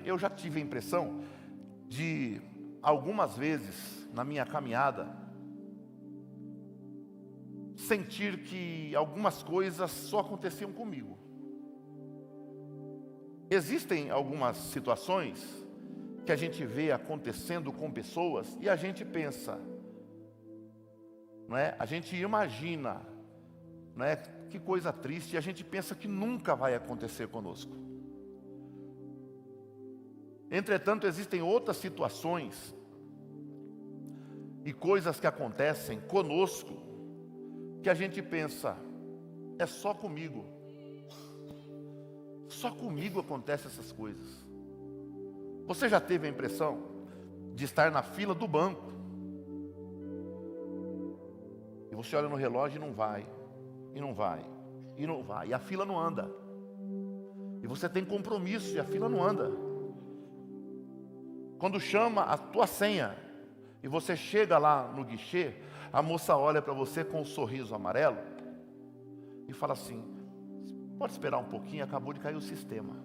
Eu já tive a impressão de, algumas vezes, na minha caminhada, sentir que algumas coisas só aconteciam comigo. Existem algumas situações que a gente vê acontecendo com pessoas e a gente pensa, não é? A gente imagina, não é? Que coisa triste, e a gente pensa que nunca vai acontecer conosco. Entretanto, existem outras situações e coisas que acontecem conosco que a gente pensa, é só comigo. Só comigo acontecem essas coisas. Você já teve a impressão de estar na fila do banco e você olha no relógio e não vai, e não vai, e não vai, e a fila não anda. E você tem compromisso e a fila não anda. Quando chama a tua senha e você chega lá no guichê, a moça olha para você com um sorriso amarelo e fala assim, pode esperar um pouquinho, acabou de cair o sistema.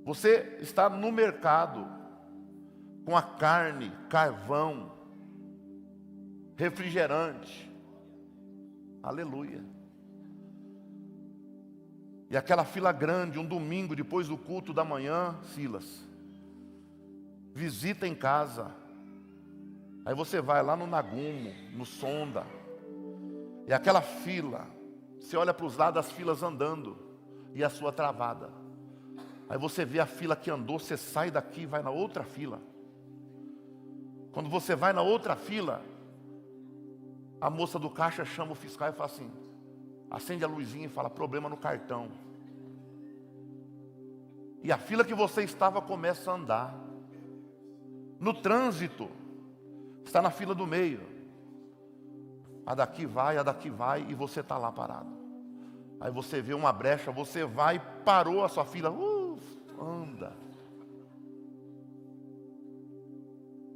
Você está no mercado com a carne, carvão, refrigerante. Aleluia. E aquela fila grande, um domingo depois do culto da manhã, Silas, visita em casa. Aí você vai lá no Nagumo, no Sonda, e aquela fila, você olha para os lados, as filas andando, e a sua travada. Aí você vê a fila que andou, você sai daqui e vai na outra fila. Quando você vai na outra fila, a moça do caixa chama o fiscal e fala assim, acende a luzinha e fala, problema no cartão. E a fila que você estava começa a andar. No trânsito, está na fila do meio. A daqui vai, e você está lá parado. Aí você vê uma brecha, você vai, parou a sua fila, anda.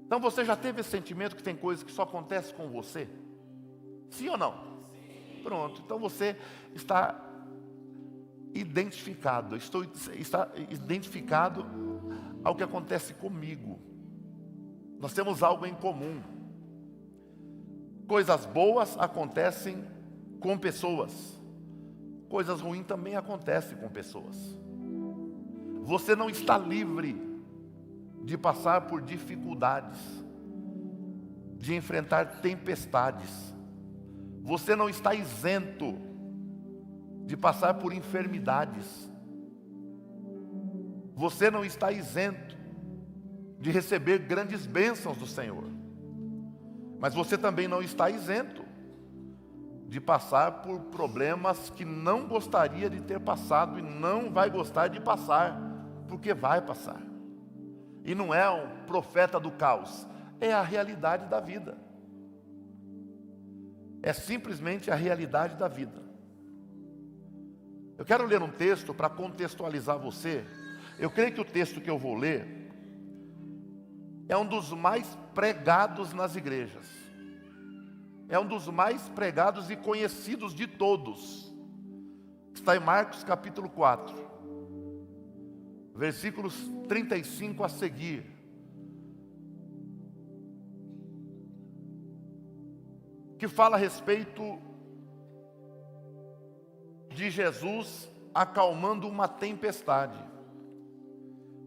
Então você já teve esse sentimento que tem coisas que só acontecem com você? Sim ou não? Sim. Pronto, então você está identificado, está identificado ao que acontece comigo. Nós temos algo em comum. Coisas boas acontecem com pessoas. Coisas ruins também acontecem com pessoas. Você não está livre de passar por dificuldades, de enfrentar tempestades. Você não está isento de passar por enfermidades. Você não está isento de receber grandes bênçãos do Senhor. Mas você também não está isento de passar por problemas que não gostaria de ter passado e não vai gostar de passar, porque vai passar. E não é um profeta do caos, é a realidade da vida. É simplesmente a realidade da vida. Eu quero ler um texto para contextualizar você. Eu creio que o texto que eu vou ler é um dos mais pregados nas igrejas. É um dos mais pregados e conhecidos de todos. Está em Marcos capítulo 4, versículos 35 a seguir. Que fala a respeito de Jesus acalmando uma tempestade.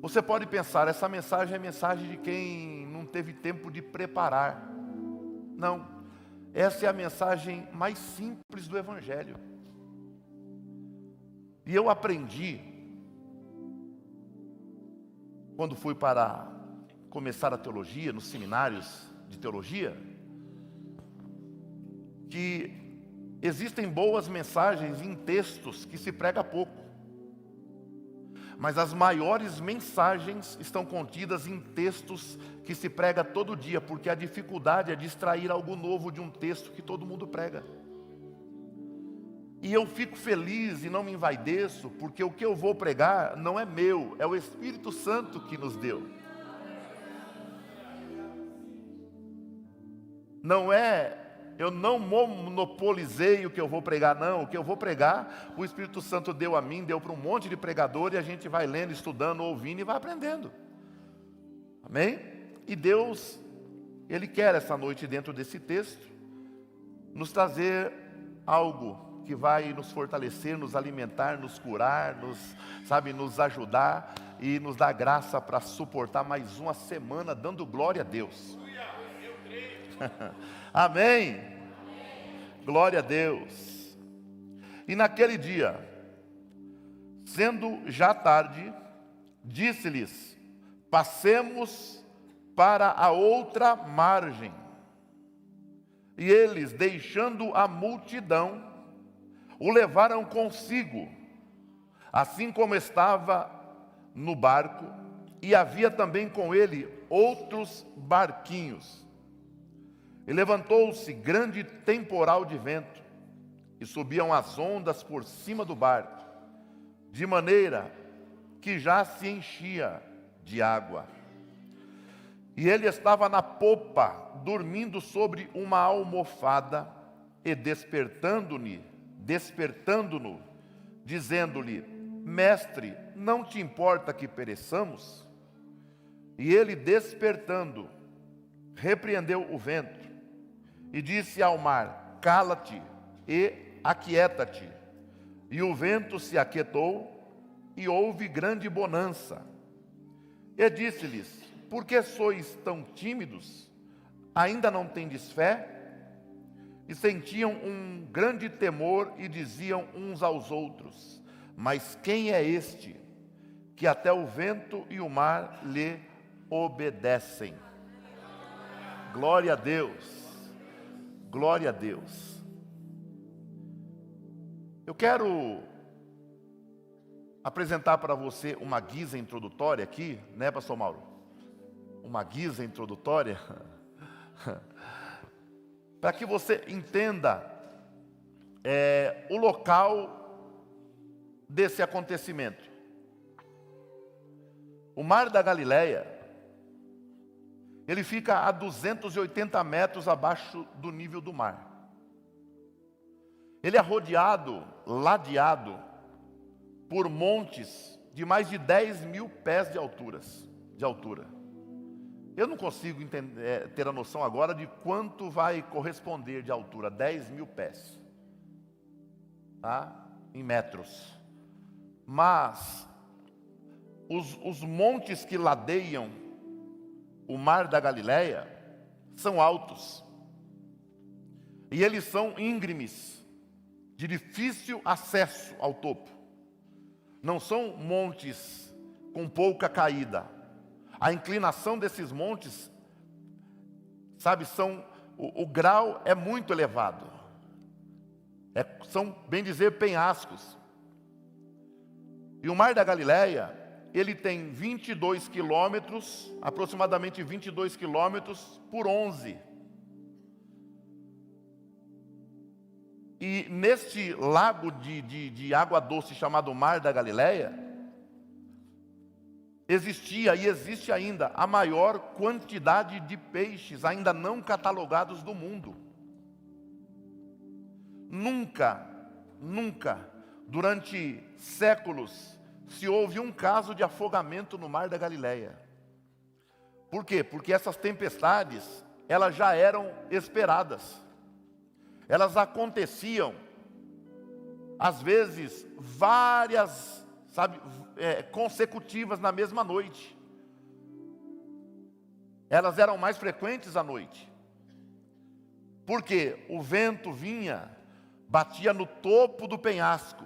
Você pode pensar, essa mensagem é mensagem de quem não teve tempo de preparar. Não, essa é a mensagem mais simples do Evangelho. E eu aprendi, quando fui para começar a teologia, nos seminários de teologia, que existem boas mensagens em textos que se prega pouco. Mas as maiores mensagens estão contidas em textos que se prega todo dia, porque a dificuldade é de extrair algo novo de um texto que todo mundo prega. E eu fico feliz e não me envaideço, porque o que eu vou pregar não é meu, é o Espírito Santo que nos deu. Não é Eu não monopolizei o que eu vou pregar, não. O que eu vou pregar, o Espírito Santo deu a mim, deu para um monte de pregador, e a gente vai lendo, estudando, ouvindo e vai aprendendo. Amém? E Deus, Ele quer essa noite, dentro desse texto, nos trazer algo que vai nos fortalecer, nos alimentar, nos curar, nos ajudar e nos dar graça para suportar mais uma semana, dando glória a Deus. Amém? Glória a Deus. E naquele dia, sendo já tarde, disse-lhes: passemos para a outra margem. E eles, deixando a multidão, o levaram consigo, assim como estava no barco, e havia também com ele outros barquinhos. E levantou-se grande temporal de vento, e subiam as ondas por cima do barco, de maneira que já se enchia de água. E ele estava na popa, dormindo sobre uma almofada, e despertando-no, dizendo-lhe: mestre, não te importa que pereçamos? E ele, despertando, repreendeu o vento, e disse ao mar: cala-te e aquieta-te. E o vento se aquietou, e houve grande bonança. E disse-lhes: por que sois tão tímidos? Ainda não tendes fé? E sentiam um grande temor, e diziam uns aos outros: mas quem é este, que até o vento e o mar lhe obedecem? Glória a Deus. Glória a Deus. Eu quero apresentar para você uma guisa introdutória aqui, né, pastor Mauro? Uma guisa introdutória, para que você entenda o local desse acontecimento. O Mar da Galileia, ele fica a 280 metros abaixo do nível do mar. Ele é rodeado, ladeado, por montes de mais de 10 mil pés de altura. Eu não consigo ter a noção agora de quanto vai corresponder de altura, 10 mil pés, tá? Em metros. Mas os montes que ladeiam o Mar da Galileia são altos, e eles são íngremes, de difícil acesso ao topo. Não são montes com pouca caída. A inclinação desses montes, o grau é muito elevado. São, bem dizer, penhascos. E o Mar da Galileia, ele tem 22 quilômetros, aproximadamente 22 quilômetros por 11. E neste lago de água doce chamado Mar da Galileia, existia e existe ainda a maior quantidade de peixes ainda não catalogados do mundo. Nunca, durante séculos, se houve um caso de afogamento no Mar da Galileia. Por quê? Porque essas tempestades, elas já eram esperadas. Elas aconteciam, às vezes, várias, consecutivas na mesma noite. Elas eram mais frequentes à noite. Porque o vento vinha, batia no topo do penhasco.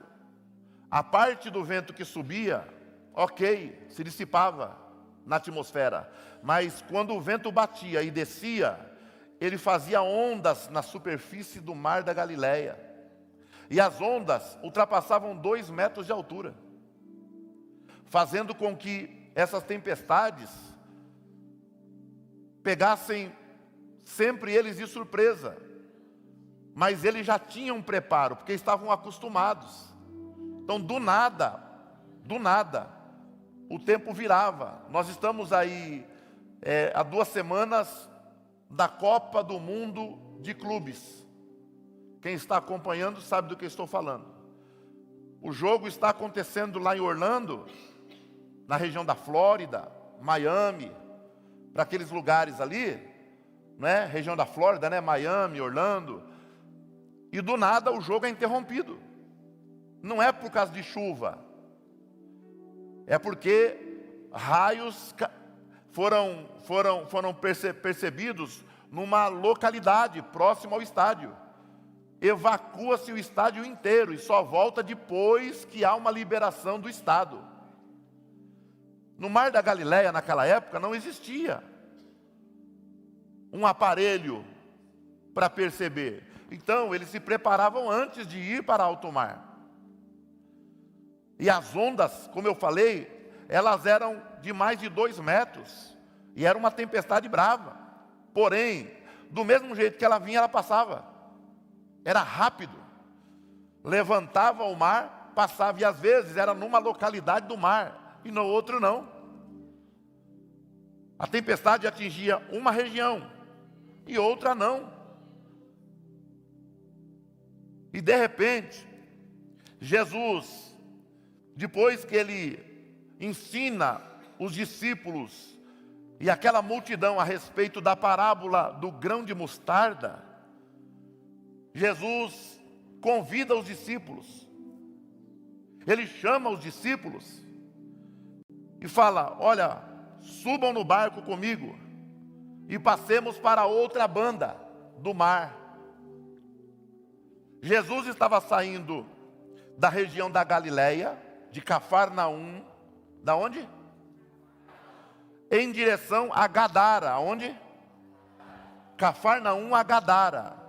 A parte do vento que subia, ok, se dissipava na atmosfera. Mas quando o vento batia e descia, ele fazia ondas na superfície do Mar da Galileia. E as ondas ultrapassavam 2 metros de altura, fazendo com que essas tempestades pegassem sempre eles de surpresa. Mas eles já tinham um preparo, porque estavam acostumados. Então, do nada, o tempo virava. Nós estamos aí há 2 semanas da Copa do Mundo de Clubes. Quem está acompanhando sabe do que eu estou falando. O jogo está acontecendo lá em Orlando, na região da Flórida, Miami, para aqueles lugares ali, né? Região da Flórida, né? Miami, Orlando. E do nada o jogo é interrompido. Não é por causa de chuva. É porque raios foram percebidos numa localidade próxima ao estádio. Evacua-se o estádio inteiro e só volta depois que há uma liberação do estado. No Mar da Galileia, naquela época, não existia um aparelho para perceber. Então, eles se preparavam antes de ir para alto mar. E as ondas, como eu falei, elas eram de mais de 2 metros. E era uma tempestade brava. Porém, do mesmo jeito que ela vinha, ela passava. Era rápido. Levantava o mar, passava. E às vezes era numa localidade do mar e no outro não. A tempestade atingia uma região e outra não. E de repente, Jesus, depois que ele ensina os discípulos e aquela multidão a respeito da parábola do grão de mostarda, Jesus convida os discípulos. Ele chama os discípulos e fala: olha, subam no barco comigo e passemos para outra banda do mar. Jesus estava saindo da região da Galileia, de Cafarnaum, da onde? Em direção a Gadara. Onde? Cafarnaum a Gadara.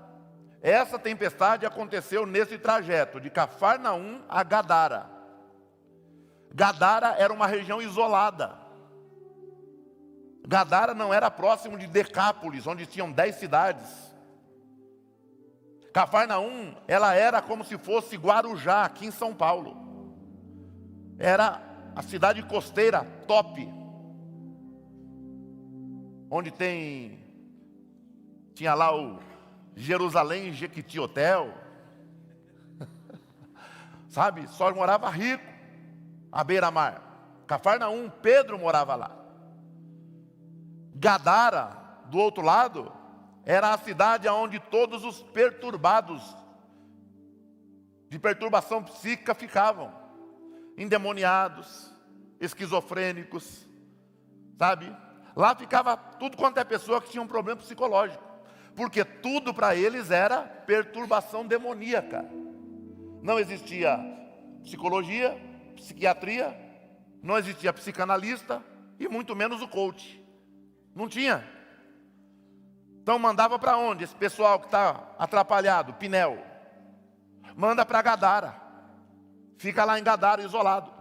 Essa tempestade aconteceu nesse trajeto, de Cafarnaum a Gadara. Gadara era uma região isolada. Gadara não era próximo de Decápolis, onde tinham 10 cidades. Cafarnaum, ela era como se fosse Guarujá, aqui em São Paulo. Era a cidade costeira top. Onde tinha lá o Jerusalém Jequiti Hotel. Sabe, só morava rico, à beira-mar. Cafarnaum, Pedro morava lá. Gadara, do outro lado, era a cidade onde todos os perturbados, de perturbação psíquica, ficavam. Endemoniados, esquizofrênicos, sabe? Lá ficava tudo quanto é pessoa que tinha um problema psicológico. Porque tudo para eles era perturbação demoníaca. Não existia psicologia, psiquiatria, não existia psicanalista e muito menos o coach. Não tinha. Então mandava para onde? Esse pessoal que está atrapalhado, Pinel. Manda para Gadara. Fica lá em Gadara, isolado.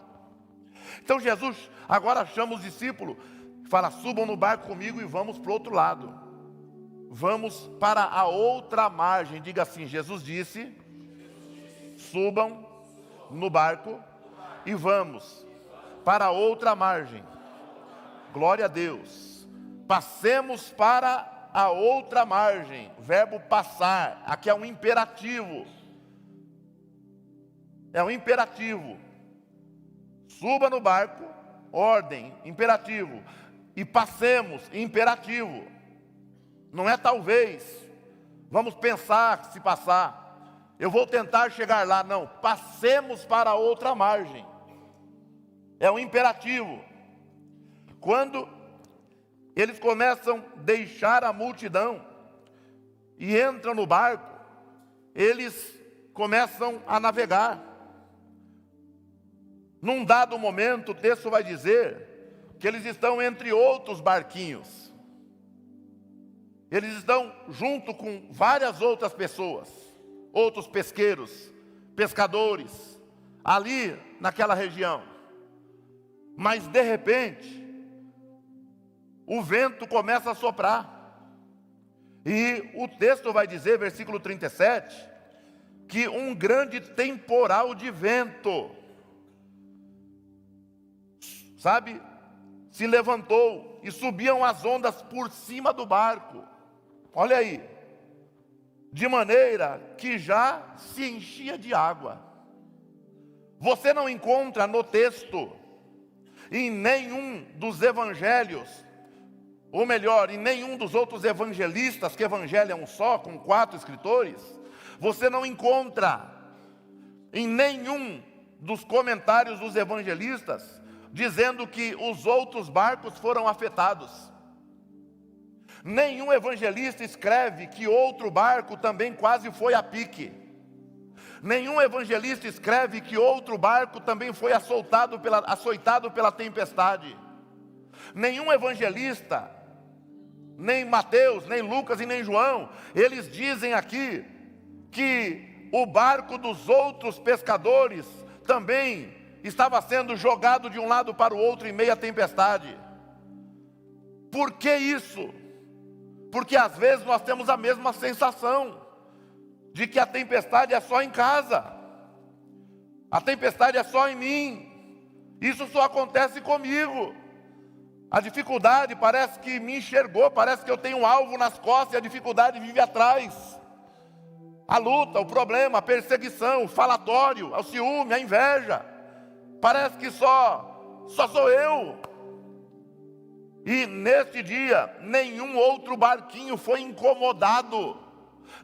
Então Jesus agora chama os discípulos, fala: subam no barco comigo e vamos para o outro lado. Vamos para a outra margem. Diga assim: Jesus disse: subam no barco e vamos para a outra margem. Glória a Deus. Passemos para a outra margem. Verbo passar. Aqui é um imperativo. É um imperativo. Suba no barco, ordem, imperativo. E passemos, imperativo. Não é talvez. Vamos pensar se passar. Eu vou tentar chegar lá. Não, passemos para a outra margem. É um imperativo. Quando eles começam a deixar a multidão e entram no barco, eles começam a navegar. Num dado momento, o texto vai dizer que eles estão entre outros barquinhos. Eles estão junto com várias outras pessoas, outros pesqueiros, pescadores, ali naquela região. Mas de repente, o vento começa a soprar. E o texto vai dizer, versículo 37, que um grande temporal de vento, sabe, se levantou e subiam as ondas por cima do barco. Olha aí. de maneira que já se enchia de água. Você não encontra no texto, em nenhum dos evangelhos, ou melhor, em nenhum dos outros evangelistas, que evangelho é um só, com 4 escritores, você não encontra em nenhum dos comentários dos evangelistas dizendo que os outros barcos foram afetados. Nenhum evangelista escreve que outro barco também quase foi a pique. Nenhum evangelista escreve que outro barco também foi açoitado pela tempestade. Nenhum evangelista, nem Mateus, nem Lucas e nem João, eles dizem aqui que o barco dos outros pescadores também estava sendo jogado de um lado para o outro em meio à tempestade. Por que isso? Porque às vezes nós temos a mesma sensação de que a tempestade é só em casa, a tempestade é só em mim, isso só acontece comigo. A dificuldade parece que me enxergou, parece que eu tenho um alvo nas costas e a dificuldade vive atrás. A luta, o problema, a perseguição, o falatório, o ciúme, a inveja, parece que só sou eu. E neste dia, nenhum outro barquinho foi incomodado,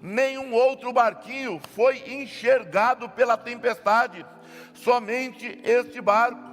nenhum outro barquinho foi enxergado pela tempestade, somente este barco.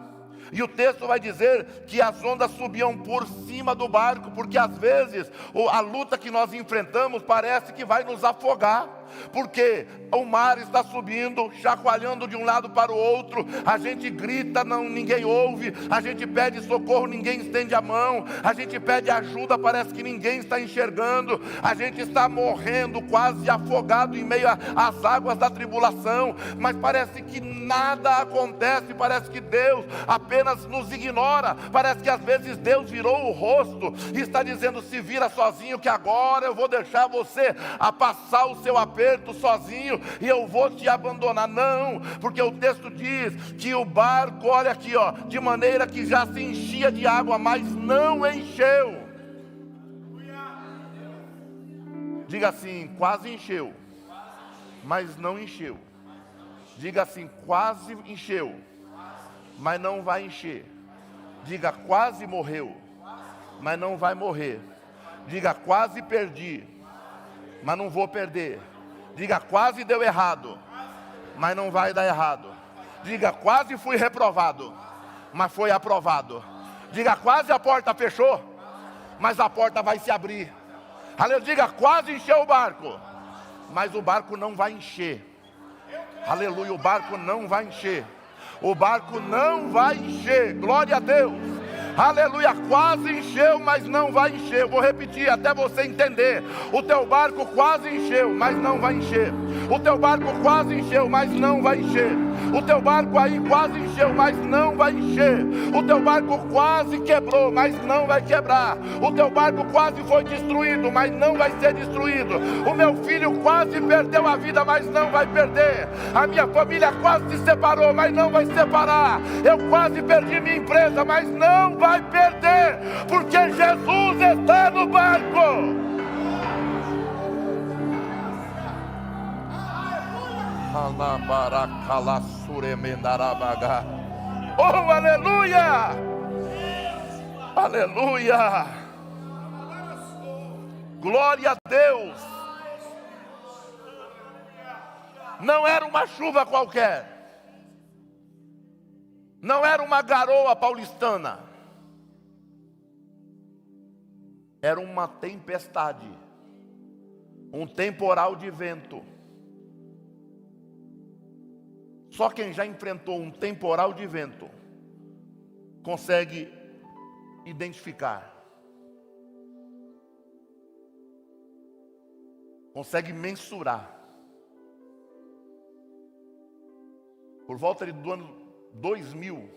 E o texto vai dizer que as ondas subiam por cima do barco, porque às vezes a luta que nós enfrentamos parece que vai nos afogar, porque o mar está subindo, chacoalhando de um lado para o outro, a gente grita, ninguém ouve, a gente pede socorro, ninguém estende a mão, a gente pede ajuda, parece que ninguém está enxergando, a gente está morrendo, quase afogado em meio às águas da tribulação, mas parece que nada acontece, parece que Deus apenas nos ignora, parece que às vezes Deus virou o rosto e está dizendo: se vira sozinho, que agora eu vou deixar você a passar o seu aperto sozinho e eu vou te abandonar. Não, porque o texto diz que o barco, olha aqui, de maneira que já se enchia de água, mas não encheu. Diga assim: quase encheu, mas não encheu. Diga assim: quase encheu, mas não vai encher. Diga: quase morreu, mas não vai morrer. Diga: quase perdi, mas não vou perder. Diga: quase deu errado, mas não vai dar errado. Diga: quase fui reprovado, mas foi aprovado. Diga: quase a porta fechou, mas a porta vai se abrir. Aleluia. Diga: quase encheu o barco, mas o barco não vai encher. Aleluia, o barco não vai encher. O barco não vai encher, glória a Deus. Aleluia, quase encheu, mas não vai encher. Eu vou repetir até você entender. O teu barco quase encheu, mas não vai encher. O teu barco quase encheu, mas não vai encher. O teu barco aí quase encheu, mas não vai encher. O teu barco quase quebrou, mas não vai quebrar. O teu barco quase foi destruído, mas não vai ser destruído. O meu filho quase perdeu a vida, mas não vai perder. A minha família quase se separou, mas não vai separar. Eu quase perdi minha empresa, mas não vai perder, porque Jesus está no barco. Oh, aleluia! Aleluia! Glória a Deus! Não era uma chuva qualquer, não era uma garoa paulistana, era uma tempestade, um temporal de vento. Só quem já enfrentou um temporal de vento consegue identificar, consegue mensurar. Por volta do ano 2000,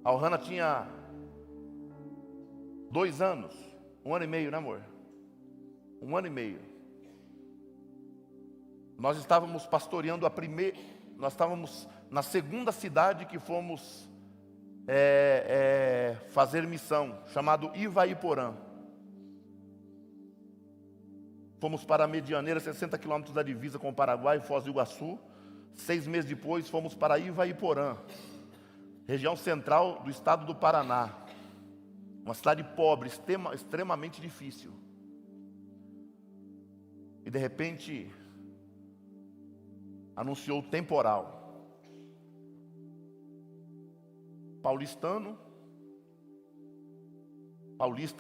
a Ohana tinha 2 anos, 1 ano e meio, né, amor? 1 ano e meio. Nós estávamos pastoreando nós estávamos na segunda cidade que fomos fazer missão, chamado Ivaiporã. Fomos para a Medianeira, 60 quilômetros da divisa com o Paraguai, Foz do Iguaçu. 6 meses depois, fomos para Ivaiporã, região central do estado do Paraná. Uma cidade pobre, extremamente difícil. E de repente, anunciou o temporal. Paulista,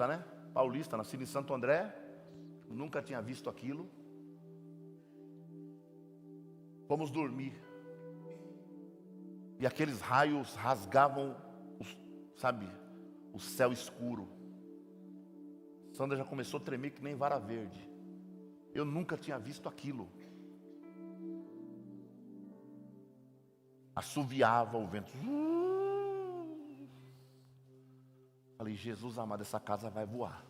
né? Paulista, nascido em Santo André. Nunca tinha visto aquilo. Fomos dormir. E aqueles raios rasgavam, o céu escuro. Sandra já começou a tremer que nem vara verde. Eu nunca tinha visto aquilo. Assoviava o vento. Falei, Jesus amado, essa casa vai voar.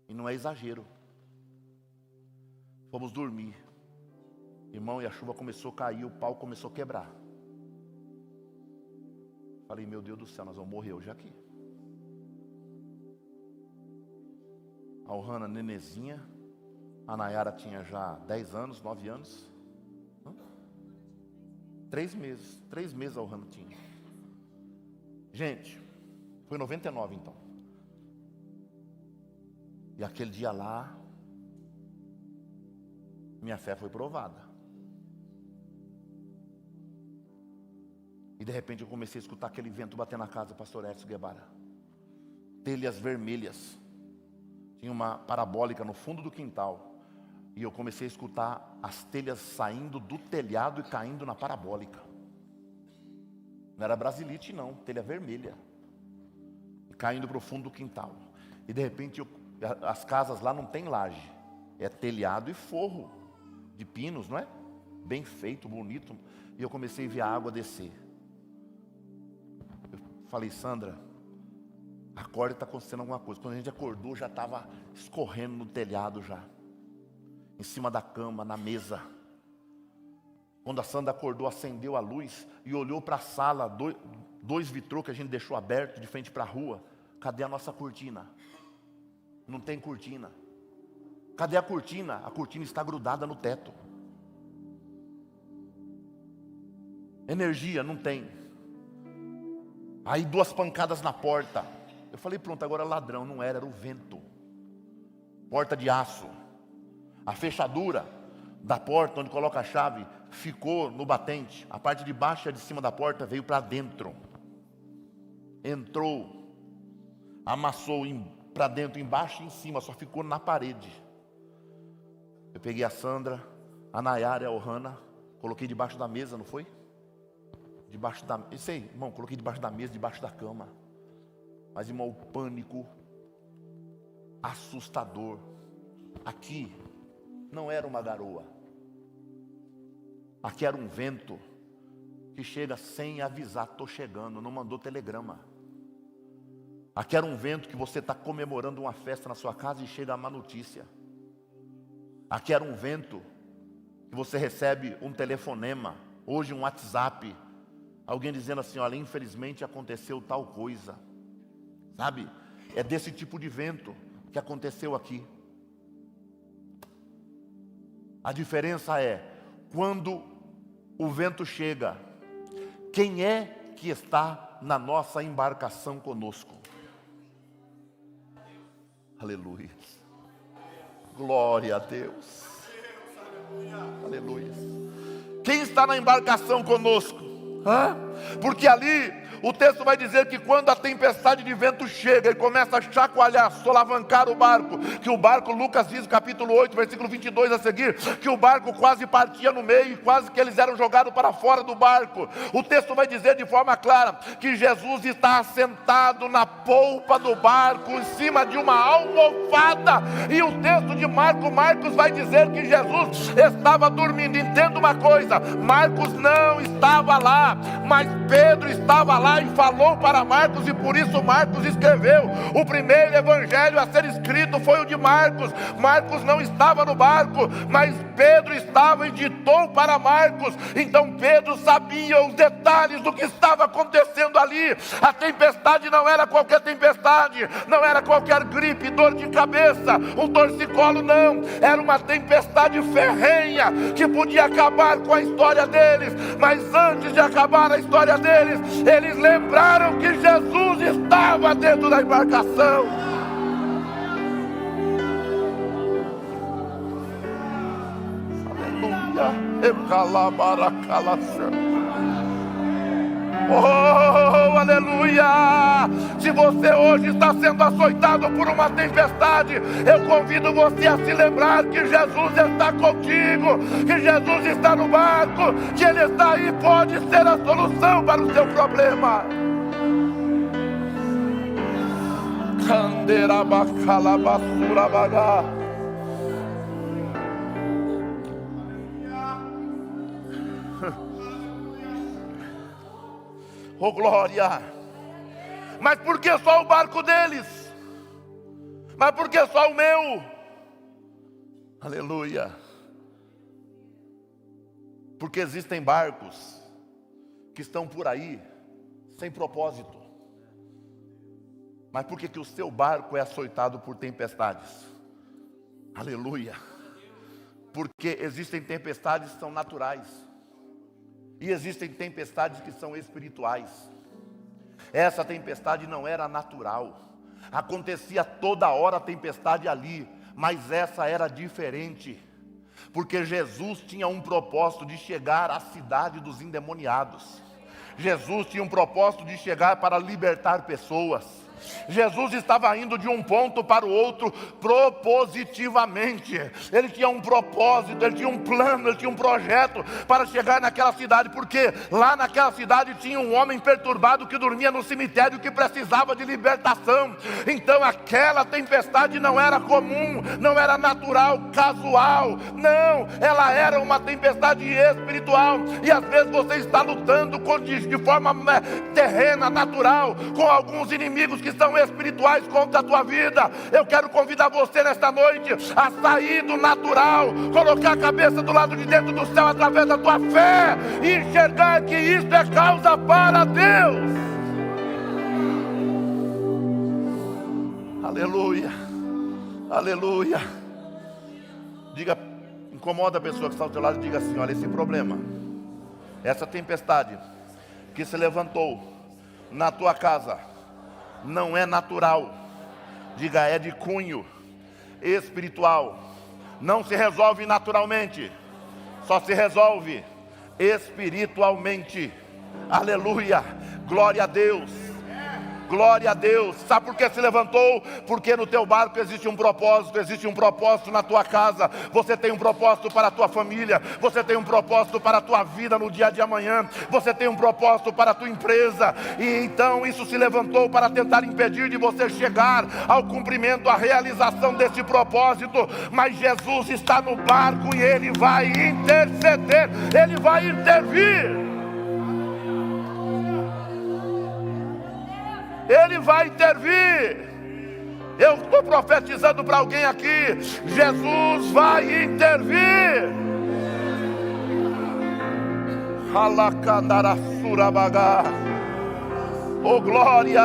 E não é exagero. Fomos dormir. Irmão, e a chuva começou a cair, o pau começou a quebrar. Falei, meu Deus do céu, nós vamos morrer hoje aqui. A Ohana, nenezinha. A Nayara tinha já 10 anos, 9 anos. 3 meses. 3 meses a Ohana tinha. Gente, foi 99 então. E aquele dia lá, minha fé foi provada. E de repente eu comecei a escutar aquele vento bater na casa do pastor Edson Guevara. Telhas vermelhas. Tinha uma parabólica no fundo do quintal. E eu comecei a escutar as telhas saindo do telhado e caindo na parabólica. Não era brasilite não, telha vermelha. E caindo para o fundo do quintal. E de repente as casas lá não tem laje. É telhado e forro de pinos, não é? Bem feito, bonito. E eu comecei a ver a água descer. Eu falei, Sandra, acorda, está acontecendo alguma coisa. Quando a gente acordou, já estava escorrendo no telhado já. Em cima da cama, na mesa. Quando a Sandra acordou, acendeu a luz e olhou para a sala, dois vitrô que a gente deixou aberto de frente para a rua. Cadê a nossa cortina? Não tem cortina. Cadê a cortina? A cortina está grudada no teto. Energia, não tem. Aí 2 pancadas na porta. Eu falei, pronto, agora ladrão. Não era, era o vento. Porta de aço. A fechadura da porta, onde coloca a chave, ficou no batente. A parte de baixo e a de cima da porta veio para dentro. Entrou. Amassou para dentro, embaixo e em cima. Só ficou na parede. Eu peguei a Sandra, a Nayara e a Ohana. Coloquei debaixo da mesa, não foi? Debaixo da... Isso aí, irmão, coloquei debaixo da mesa, debaixo da cama. Mas, irmão, o pânico assustador. Aqui não era uma garoa. Aqui era um vento que chega sem avisar, estou chegando, não mandou telegrama. Aqui era um vento que você está comemorando uma festa na sua casa e chega a má notícia. Aqui era um vento que você recebe um telefonema, hoje um WhatsApp, alguém dizendo assim, olha, infelizmente aconteceu tal coisa. Sabe? É desse tipo de vento que aconteceu aqui. A diferença é, quando o vento chega, quem é que está na nossa embarcação conosco? Aleluia. Glória a Deus. Aleluia. Quem está na embarcação conosco? Porque ali o texto vai dizer que quando a tempestade de vento chega e começa a chacoalhar, solavancar o barco, que o barco, Lucas diz, capítulo 8, versículo 22 a seguir, que o barco quase partia no meio, quase que eles eram jogados para fora do barco. O texto vai dizer de forma clara que Jesus está assentado na polpa do barco, em cima de uma almofada, e o texto de Marcos vai dizer que Jesus estava dormindo. Entenda uma coisa, Marcos não estava lá, mas Pedro estava lá lá e falou para Marcos, e por isso Marcos escreveu. O primeiro evangelho a ser escrito foi o de Marcos. Marcos não estava no barco, mas Pedro estava e ditou para Marcos. Então Pedro sabia os detalhes do que estava acontecendo ali. A tempestade não era qualquer tempestade, não era qualquer gripe, dor de cabeça, um torcicolo, não. Era uma tempestade ferrenha que podia acabar com a história deles. Mas antes de acabar a história deles, eles lembraram que Jesus estava dentro da embarcação. Oh, aleluia! Se você hoje está sendo açoitado por uma tempestade, eu convido você a se lembrar que Jesus está contigo, que Jesus está no barco, que Ele está aí, pode ser a solução para o seu problema. Oh, glória! Mas por que só o barco deles? Mas por que só o meu? Aleluia! Porque existem barcos que estão por aí sem propósito. Mas por que que o seu barco é açoitado por tempestades? Aleluia! Porque existem tempestades que são naturais. E existem tempestades que são espirituais. Essa tempestade não era natural. Acontecia toda hora a tempestade ali, mas essa era diferente. Porque Jesus tinha um propósito de chegar à cidade dos endemoniados. Jesus tinha um propósito de chegar para libertar pessoas. Jesus estava indo de um ponto para o outro propositivamente. Ele tinha um propósito, ele tinha um plano, ele tinha um projeto para chegar naquela cidade, porque lá naquela cidade tinha um homem perturbado que dormia no cemitério, que precisava de libertação. Então aquela tempestade não era comum, não era natural, casual, não, ela era uma tempestade espiritual. E às vezes você está lutando de forma terrena, natural, com alguns inimigos que são espirituais contra a tua vida. Eu quero convidar você nesta noite a sair do natural, colocar a cabeça do lado de dentro do céu através da tua fé e enxergar que isso é causa para Deus. Aleluia, aleluia. Diga, incomoda a pessoa que está ao teu lado e diga assim: olha, esse problema, essa tempestade que se levantou na tua casa não é natural. Diga, é de cunho espiritual. Não se resolve naturalmente, só se resolve espiritualmente. Aleluia, glória a Deus. Glória a Deus. Sabe por que se levantou? Porque no teu barco existe um propósito na tua casa. Você tem um propósito para a tua família. Você tem um propósito para a tua vida no dia de amanhã. Você tem um propósito para a tua empresa. E então isso se levantou para tentar impedir de você chegar ao cumprimento, à realização desse propósito. Mas Jesus está no barco e Ele vai interceder. Ele vai intervir. Ele vai intervir. Eu estou profetizando para alguém aqui: Jesus vai intervir. Oh, glória,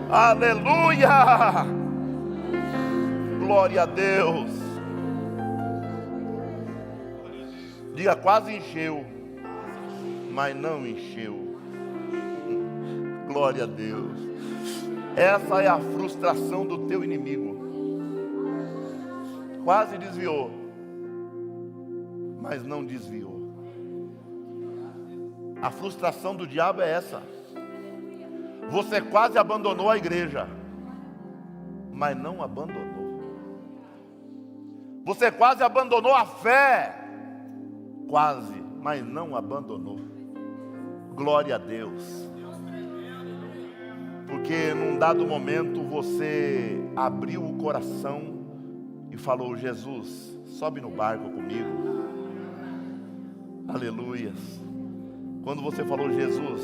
aleluia, glória a Deus. Diga, quase encheu, mas não encheu. Glória a Deus. Essa é a frustração do teu inimigo. Quase desviou, mas não desviou. A frustração do diabo é essa. Você quase abandonou a igreja, mas não abandonou. Você quase abandonou a fé, quase, mas não abandonou. Glória a Deus. Porque num dado momento você abriu o coração e falou: Jesus, sobe no barco comigo. Aleluias. Quando você falou: Jesus,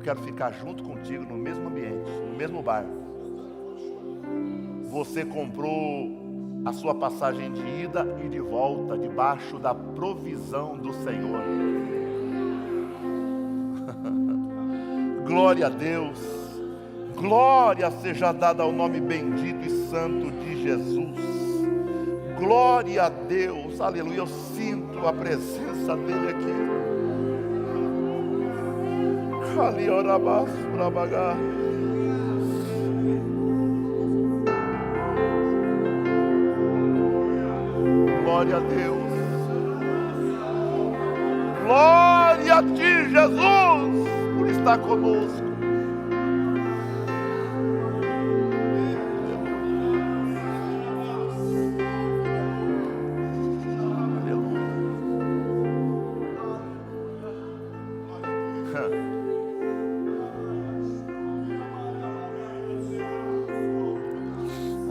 quero ficar junto contigo no mesmo ambiente, no mesmo barco. Você comprou a sua passagem de ida e de volta debaixo da provisão do Senhor. Glória a Deus. Glória seja dada ao nome bendito e santo de Jesus. Glória a Deus. Aleluia. Eu sinto a presença dele aqui. Glória a Deus. Glória a ti, Jesus, por estar conosco.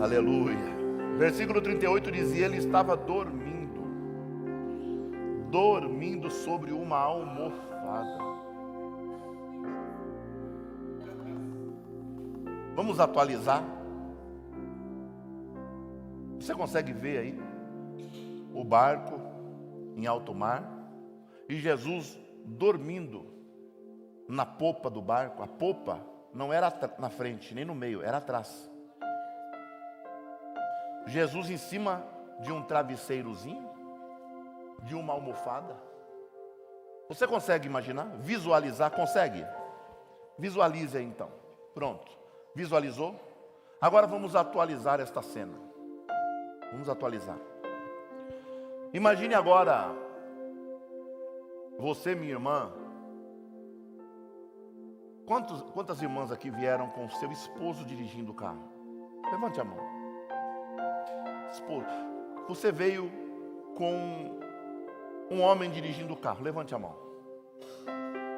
Aleluia. Versículo 38 dizia: ele estava dormindo sobre uma almofada. Vamos atualizar. Você consegue ver aí o barco em alto mar e Jesus dormindo na popa do barco. A popa não era na frente nem no meio, era atrás. Jesus em cima de um travesseirozinho, de uma almofada. Você consegue imaginar? Visualizar? Consegue? Visualize aí então. Pronto. Visualizou? Agora vamos atualizar esta cena. Vamos atualizar. Imagine agora você, minha irmã. Quantas irmãs aqui vieram com seu esposo dirigindo o carro? Levante a mão. Esposo. Você veio com um homem dirigindo o carro? Levante a mão.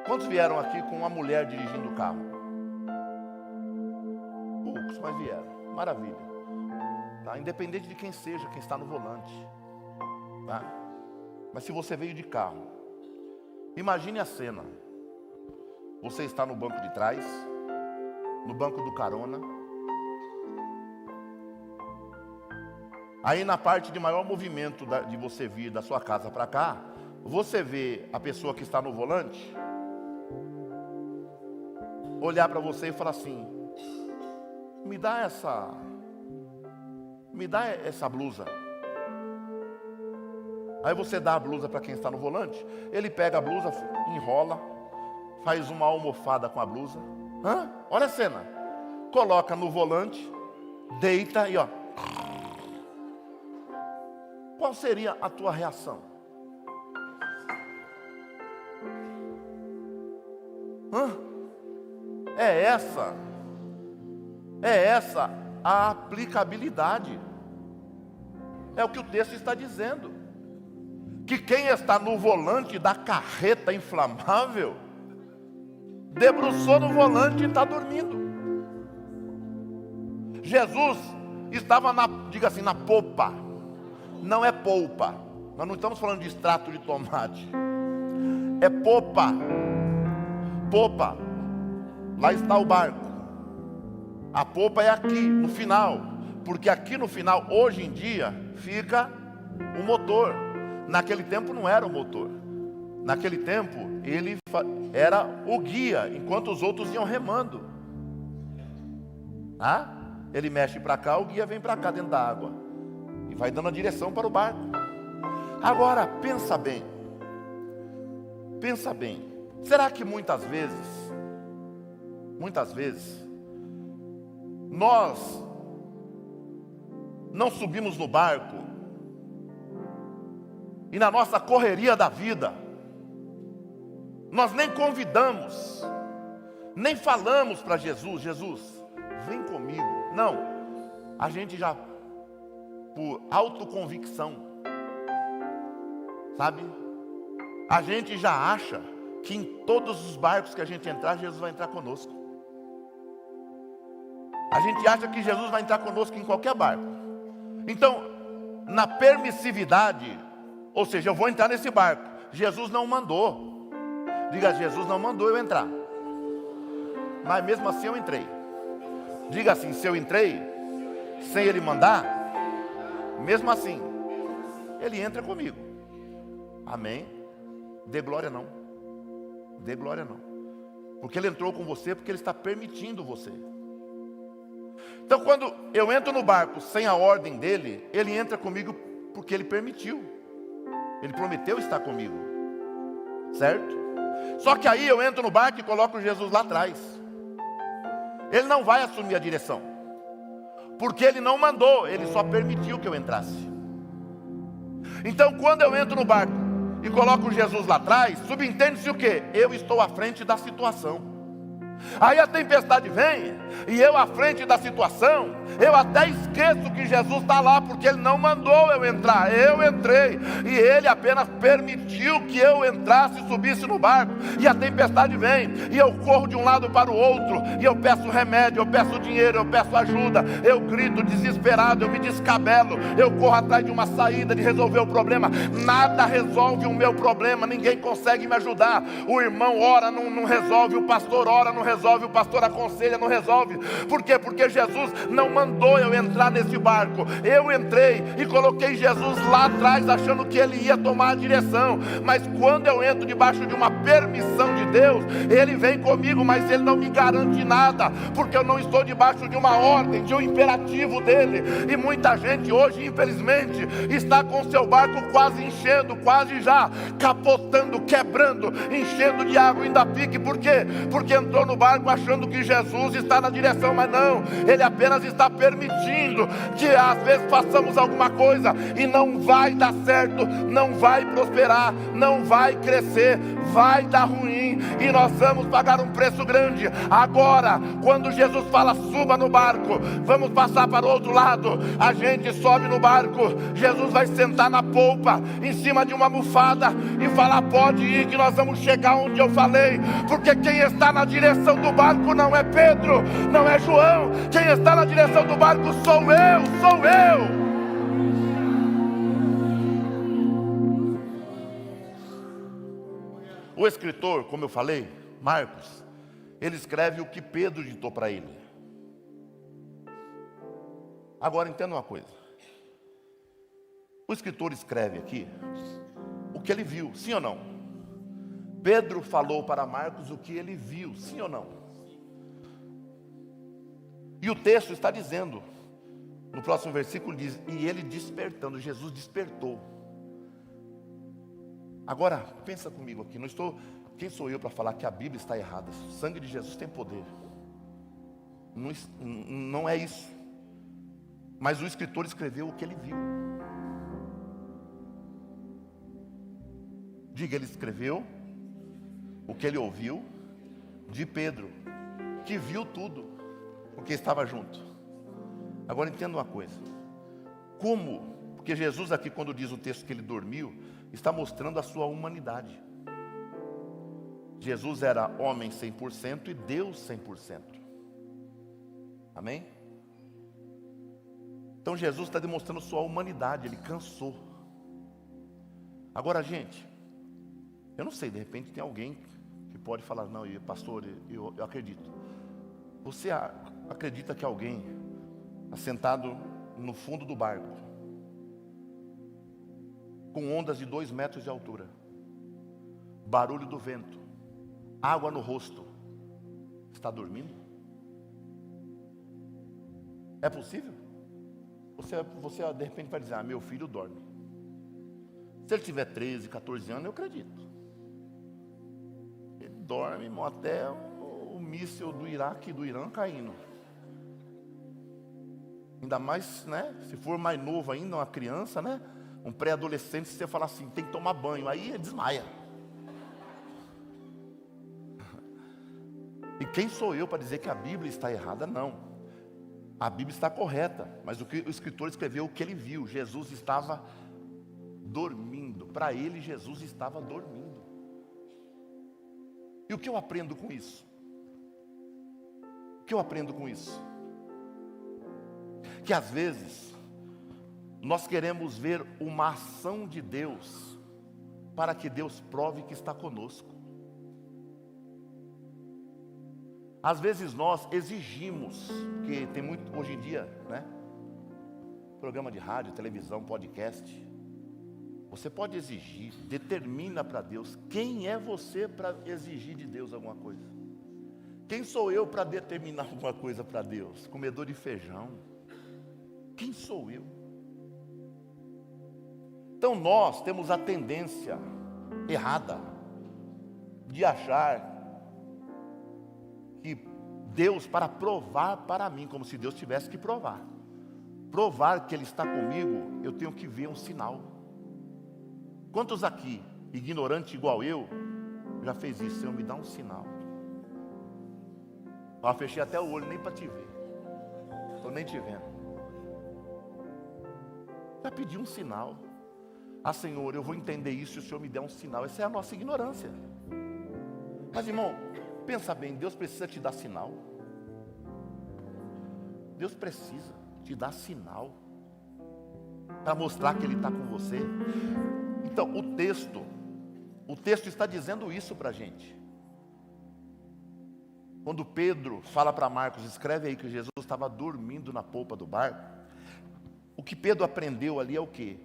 Quantos vieram aqui com uma mulher dirigindo o carro? Poucos, mas vieram. Maravilha. Tá? Independente de quem seja, quem está no volante. Tá? Mas se você veio de carro, imagine a cena. Você está no banco de trás, no banco do carona. Aí na parte de maior movimento de você vir da sua casa para cá, você vê a pessoa que está no volante olhar para você e falar assim: me dá essa blusa. Aí você dá a blusa para quem está no volante, ele pega a blusa, enrola, faz uma almofada com a blusa. Olha a cena. Coloca no volante, deita e ó. Qual seria a tua reação? É essa a aplicabilidade. É o que o texto está dizendo. Que quem está no volante da carreta inflamável debruçou no volante e está dormindo. Jesus estava diga assim, na popa. Não é polpa. Nós não estamos falando de extrato de tomate. É popa. Popa. Lá está o barco. A popa é aqui, no final. Porque aqui no final, hoje em dia, fica o motor. Naquele tempo não era o motor. Naquele tempo, ele era o guia, enquanto os outros iam remando. Ele mexe para cá, o guia vem para cá dentro da água. E vai dando a direção para o barco. Agora, pensa bem. Pensa bem. Será que muitas vezes, nós não subimos no barco e na nossa correria da vida, nós nem convidamos, nem falamos para Jesus: Jesus, vem comigo. Não, a gente já, por autoconvicção, sabe? A gente já acha que em todos os barcos que a gente entrar, Jesus vai entrar conosco. A gente acha que Jesus vai entrar conosco em qualquer barco. Então, na permissividade, ou seja, eu vou entrar nesse barco, Jesus não mandou. Diga: Jesus não mandou eu entrar. mas mesmo assim eu entrei. Diga assim: se eu entrei sem Ele mandar, mesmo assim Ele entra comigo. Amém? Dê glória não. Dê glória não. Porque Ele entrou com você, porque Ele está permitindo você. Então quando eu entro no barco sem a ordem dEle, Ele entra comigo porque Ele permitiu. Ele prometeu estar comigo. Certo? Só que aí eu entro no barco e coloco Jesus lá atrás. Ele não vai assumir a direção, porque Ele não mandou, Ele só permitiu que eu entrasse. Então quando eu entro no barco e coloco Jesus lá atrás, subentende-se o quê? Eu estou à frente da situação. Aí a tempestade vem, e eu à frente da situação, eu até esqueço que Jesus está lá, porque Ele não mandou eu entrar, eu entrei, e Ele apenas permitiu que eu entrasse e subisse no barco. E a tempestade vem, e eu corro de um lado para o outro, e eu peço remédio, eu peço dinheiro, eu peço ajuda, eu grito desesperado, eu me descabelo, eu corro atrás de uma saída, de resolver o problema. Nada resolve o meu problema, ninguém consegue me ajudar. O irmão ora, não resolve, o pastor ora, não resolve, o pastor aconselha, não resolve. Por quê? Porque Jesus não mandou eu entrar nesse barco. Eu entrei e coloquei Jesus lá atrás, achando que Ele ia tomar a direção. Mas quando eu entro debaixo de uma permissão de Deus, Ele vem comigo, mas Ele não me garante nada, porque eu não estou debaixo de uma ordem, de um imperativo dEle. E muita gente hoje, infelizmente, está com seu barco quase enchendo, quase já capotando, quebrando, enchendo de água, ainda pique. Por quê? Porque entrou no barco achando que Jesus está na direção, mas não, Ele apenas está permitindo que às vezes façamos alguma coisa e não vai dar certo, não vai prosperar, não vai crescer, vai dar ruim, e nós vamos pagar um preço grande. Agora, quando Jesus fala suba no barco, vamos passar para o outro lado, a gente sobe no barco, Jesus vai sentar na polpa, em cima de uma almofada, e falar: pode ir que nós vamos chegar onde eu falei. Porque quem está na direção do barco não é Pedro, não é João, quem está na direção do barco sou eu. O escritor, como eu falei, Marcos, ele escreve o que Pedro ditou para ele. Agora entenda uma coisa, o escritor escreve aqui o que ele viu, sim ou não? Pedro falou para Marcos o que ele viu, sim ou não? E o texto está dizendo, no próximo versículo diz: e ele despertando, Jesus despertou. Agora, pensa comigo aqui, quem sou eu para falar que a Bíblia está errada? O sangue de Jesus tem poder. Não é isso. Mas o escritor escreveu o que ele viu. Diga, ele escreveu o que ele ouviu de Pedro, que viu tudo, porque estava junto. Agora entenda uma coisa. Como? Porque Jesus aqui, quando diz o texto que ele dormiu, está mostrando a sua humanidade. Jesus era homem 100% e Deus 100%. Amém? Então Jesus está demonstrando sua humanidade, ele cansou. Agora, gente, eu não sei, de repente tem alguém que pode falar: não, pastor, eu acredito. Você acredita que alguém assentado no fundo do barco, com ondas de 2 metros de altura, barulho do vento, água no rosto, está dormindo? É possível? Você de repente vai dizer: meu filho dorme. Se ele tiver 13, 14 anos, eu acredito. Ele dorme, irmão, até o míssil do Iraque e do Irã caindo. Ainda mais, né? Se for mais novo ainda, uma criança, né? Um pré-adolescente, se você falar assim, tem que tomar banho, aí ele desmaia. E quem sou eu para dizer que a Bíblia está errada? Não. A Bíblia está correta, mas o que o escritor escreveu, o que ele viu, Jesus estava dormindo. Para ele, Jesus estava dormindo. E o que eu aprendo com isso? O que eu aprendo com isso? Que às vezes nós queremos ver uma ação de Deus para que Deus prove que está conosco. Às vezes nós exigimos, porque tem muito hoje em dia, né? Programa de rádio, televisão, podcast. Você pode exigir, determina para Deus. Quem é você para exigir de Deus alguma coisa? Quem sou eu para determinar alguma coisa para Deus? Comedor de feijão. Quem sou eu? Então nós temos a tendência errada de achar que Deus, para provar para mim, como se Deus tivesse que provar que Ele está comigo, eu tenho que ver um sinal. Quantos aqui, ignorante igual eu, já fez isso? Senhor, me dá um sinal. Eu fechei até o olho, nem para te ver. Estou nem te vendo. Já pedi um sinal. Ah, Senhor, eu vou entender isso se o Senhor me der um sinal. Essa é a nossa ignorância. Mas, irmão, pensa bem, Deus precisa te dar sinal. Deus precisa te dar sinal para mostrar que Ele está com você. Então, o texto está dizendo isso para a gente. Quando Pedro fala para Marcos, escreve aí que Jesus estava dormindo na polpa do barco. O que Pedro aprendeu ali é o quê?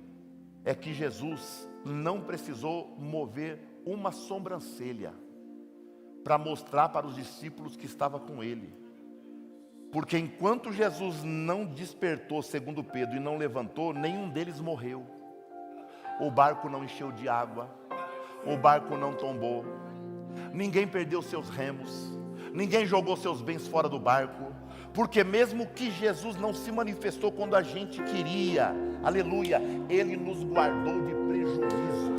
É que Jesus não precisou mover uma sobrancelha para mostrar para os discípulos que estava com ele. Porque enquanto Jesus não despertou, segundo Pedro, e não levantou, nenhum deles morreu. O barco não encheu de água, o barco não tombou, ninguém perdeu seus remos, ninguém jogou seus bens fora do barco, porque mesmo que Jesus não se manifestou quando a gente queria, aleluia, Ele nos guardou de prejuízo.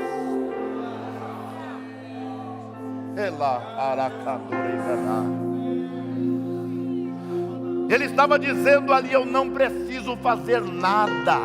Ele estava dizendo ali, eu não preciso fazer nada.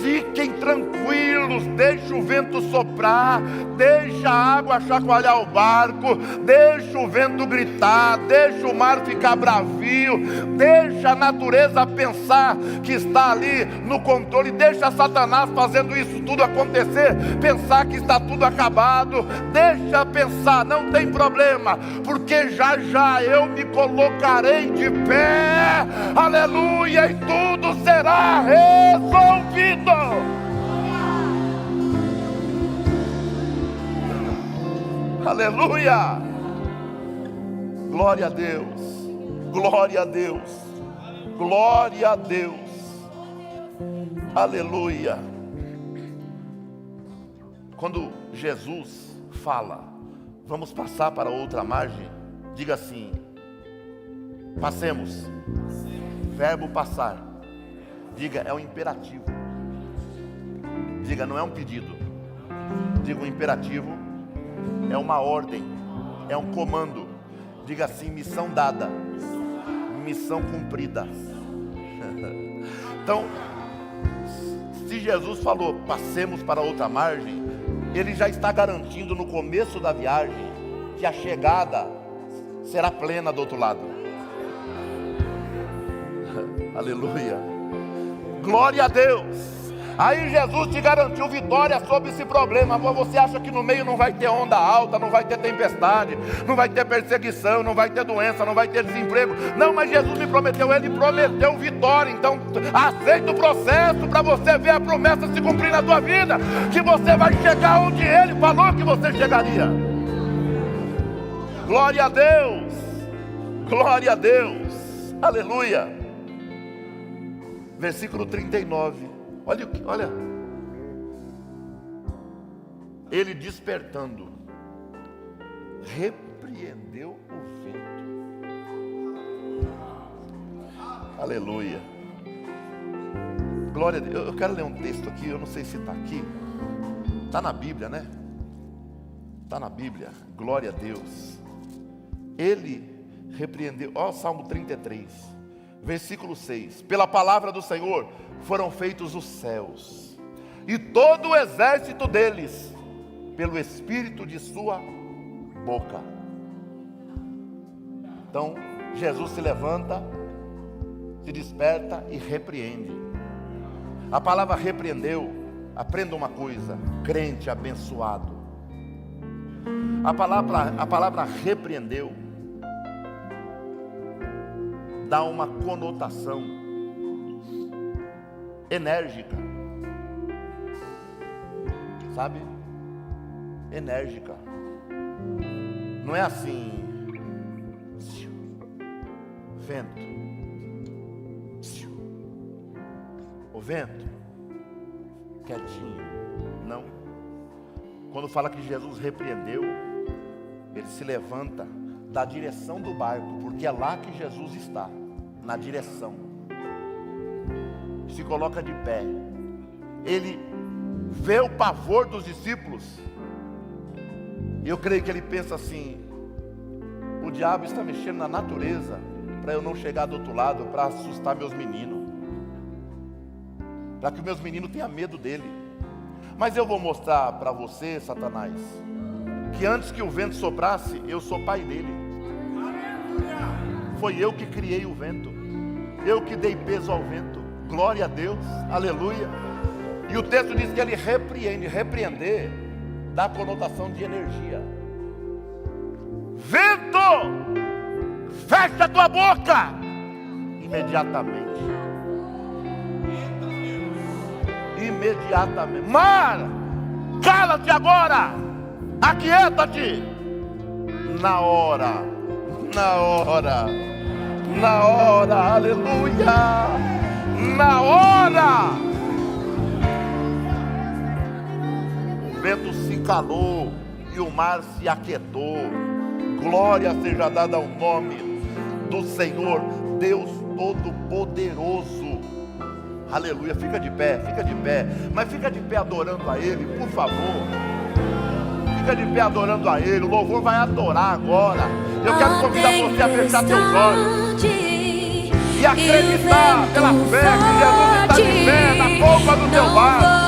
Fiquem tranquilos, deixa o vento soprar, deixa a água chacoalhar o barco, deixa o vento gritar, deixa o mar ficar bravio, deixa a natureza pensar que está ali no controle, deixa Satanás fazendo isso tudo acontecer, pensar que está tudo acabado, deixa pensar, não tem problema, porque já já eu me colocarei de pé, aleluia, e tudo será resolvido. Aleluia, glória a Deus, glória a Deus, glória a Deus, aleluia. Quando Jesus fala, vamos passar para outra margem, diga assim, passemos, verbo passar, diga, é um imperativo, diga, não é um pedido, diga, um imperativo é uma ordem, é um comando, diga assim, missão dada, missão cumprida. Então, se Jesus falou, passemos para outra margem, Ele já está garantindo no começo da viagem, que a chegada será plena do outro lado. Aleluia, glória a Deus. Aí Jesus te garantiu vitória sobre esse problema. Você acha que no meio não vai ter onda alta, não vai ter tempestade, não vai ter perseguição, não vai ter doença, não vai ter desemprego? Não, mas Jesus me prometeu, Ele prometeu vitória. Então aceita o processo para você ver a promessa se cumprir na tua vida, que você vai chegar onde Ele falou que você chegaria. Glória a Deus, glória a Deus, aleluia. Versículo 39. Olha, Ele despertando, repreendeu o vento. Aleluia, glória a Deus. Eu quero ler um texto aqui, eu não sei se está aqui, está na Bíblia, né? Está na Bíblia, glória a Deus. Ele repreendeu, Salmo 33, versículo 6, pela palavra do Senhor foram feitos os céus, e todo o exército deles, pelo Espírito de sua boca. Então, Jesus se levanta, se desperta e repreende. A palavra repreendeu, aprenda uma coisa, crente abençoado. A palavra repreendeu dá uma conotação enérgica, sabe? Enérgica. Não é assim, vento, o vento, quietinho. Não. Quando fala que Jesus repreendeu, ele se levanta da direção do barco, porque é lá que Jesus está, na direção. Se coloca de pé. Ele vê o pavor dos discípulos. E eu creio que ele pensa assim: o diabo está mexendo na natureza para eu não chegar do outro lado, para assustar meus meninos, para que meus meninos tenham medo dele. Mas eu vou mostrar para você, Satanás, que antes que o vento soprasse, eu sou pai dele. Foi eu que criei o vento, eu que dei peso ao vento. Glória a Deus, aleluia. E o texto diz que ele repreende. Repreender dá conotação de energia. Vento, fecha a tua boca. Imediatamente. Imediatamente. Mar, cala-te agora. Aquieta-te. Na hora, aleluia. Na hora, o vento se calou e o mar se aquietou. Glória seja dada ao nome do Senhor, Deus Todo-Poderoso. Aleluia. Fica de pé, mas fica de pé adorando a Ele, por favor. Fica de pé adorando a Ele. O louvor vai adorar agora. Eu quero convidar você a fechar seus olhos e acreditar pela fé que Jesus está de pé na polpa do teu vaso.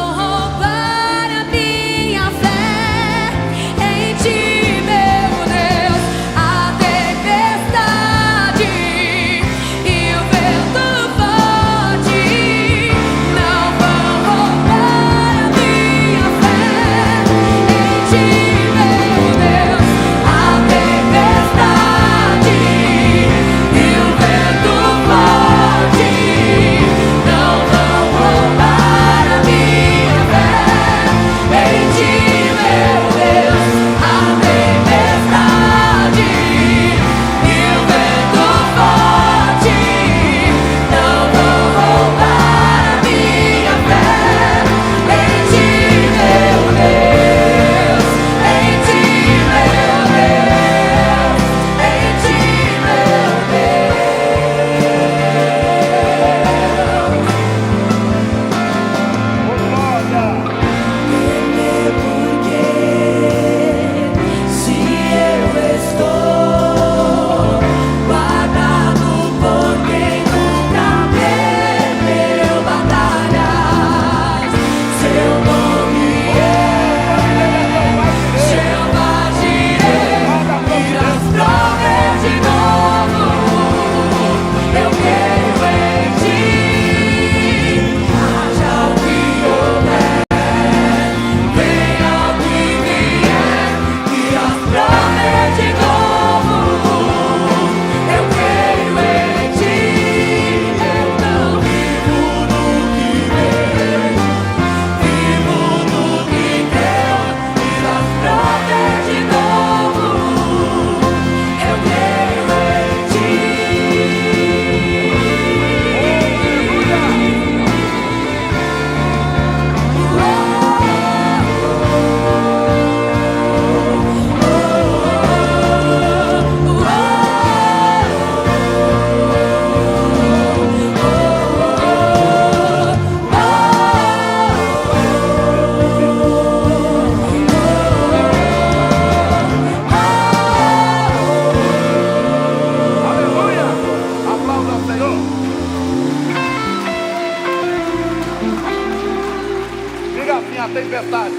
tempestade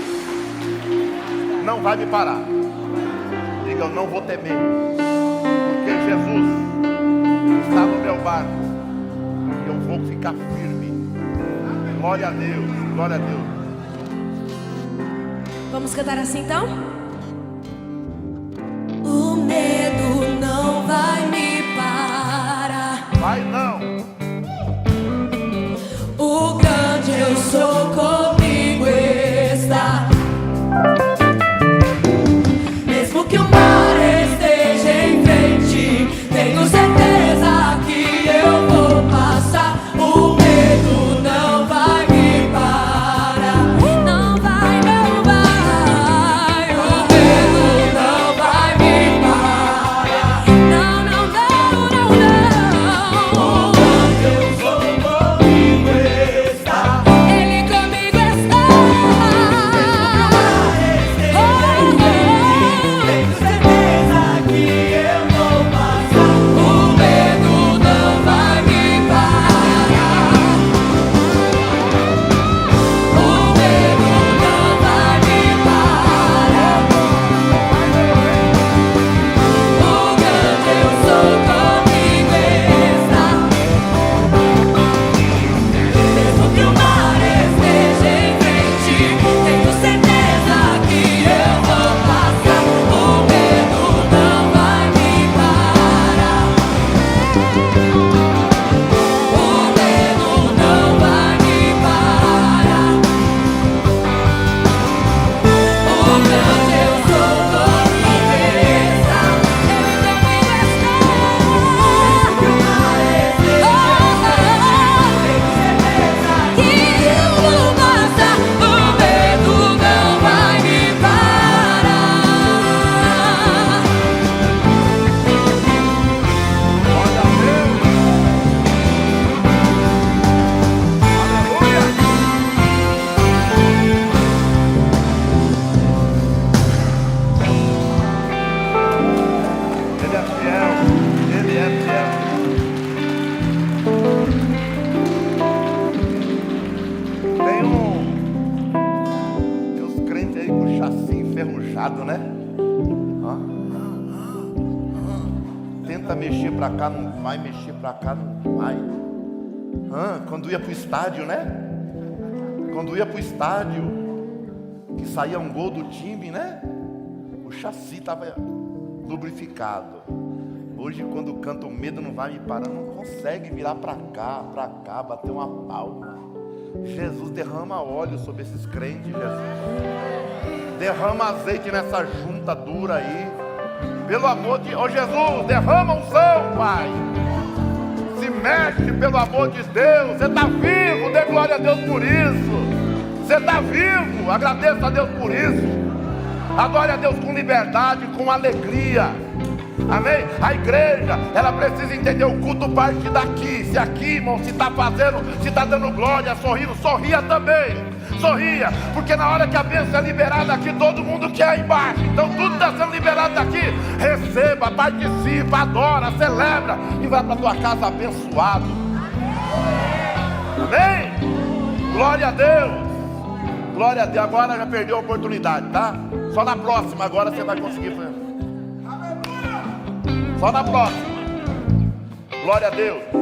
não vai me parar. Diga, eu não vou temer, porque Jesus está no meu barco e eu vou ficar firme. Glória a Deus, glória a Deus. Vamos cantar assim então? O medo não vai me parar. Vai enferrujado, né? Tenta mexer para cá, não vai, mexer para cá, não vai. Quando ia para o estádio, né? Quando ia para o estádio, que saía um gol do time, né? O chassi estava lubrificado. Hoje, quando canta o medo não vai me parar, não consegue virar para cá, bater uma palma. Jesus, derrama óleo sobre esses crentes, Jesus. Derrama azeite nessa junta dura aí. Pelo amor de... Jesus, derrama unção, Pai. Se mexe, pelo amor de Deus. Você está vivo, dê glória a Deus por isso. Você está vivo, agradeça a Deus por isso. Adore a Deus com liberdade, com alegria. Amém? A igreja, ela precisa entender, o culto parte daqui. Se aqui, irmão, se está fazendo, se está dando glória, sorrindo, sorria também. Sorria, porque na hora que a bênção é liberada aqui, todo mundo quer aí embaixo. Então tudo está sendo liberado daqui. Receba, participa, adora, celebra e vai para a tua casa abençoado. Amém? Glória a Deus. Glória a Deus. Agora já perdeu a oportunidade, tá? Só na próxima agora você vai conseguir. Só na próxima. Glória a Deus.